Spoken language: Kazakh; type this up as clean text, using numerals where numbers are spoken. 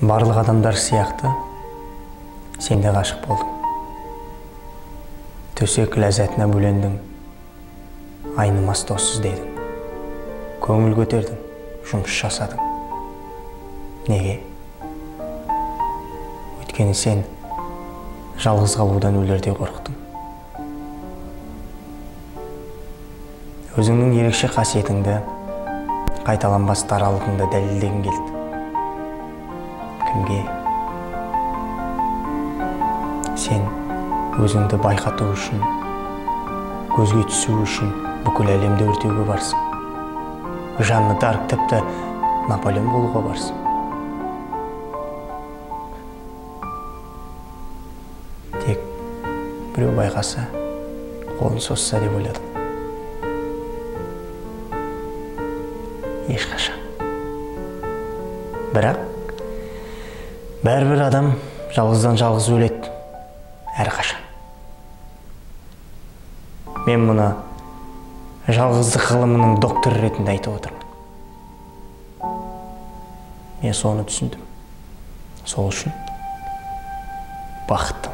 Барлық адамдар сияқты сен де ғашық болдың. Төсек ләззатына бөлендің, айнымас доссыз дедің. Көңіл көтердің, жұмыс жасадың. Неге? Өйткені сен жалғыз қалудан өлердей қорықтың. Өзіңнің ерекше қасиетіңді, қайталанбас даралығыңды дәлелдегің келді. Кімге? Сен өзіңді байқату үшін, көзге түсу үшін бүкіл әлемді өртеуге барсың. Жанны Дарк, тіпті Наполеон болуға барсың. Тек біреу байқаса, қолын созса деп ойладым. Ешқашан. Бірақ бәрібір адам жалғыздан жалғыз өледі. Әрқашан. Мен мұны жалғыздық ғылымының докторы ретінде айтып отырмын. Мен соны түсіндім. Сол үшін бақыттымын.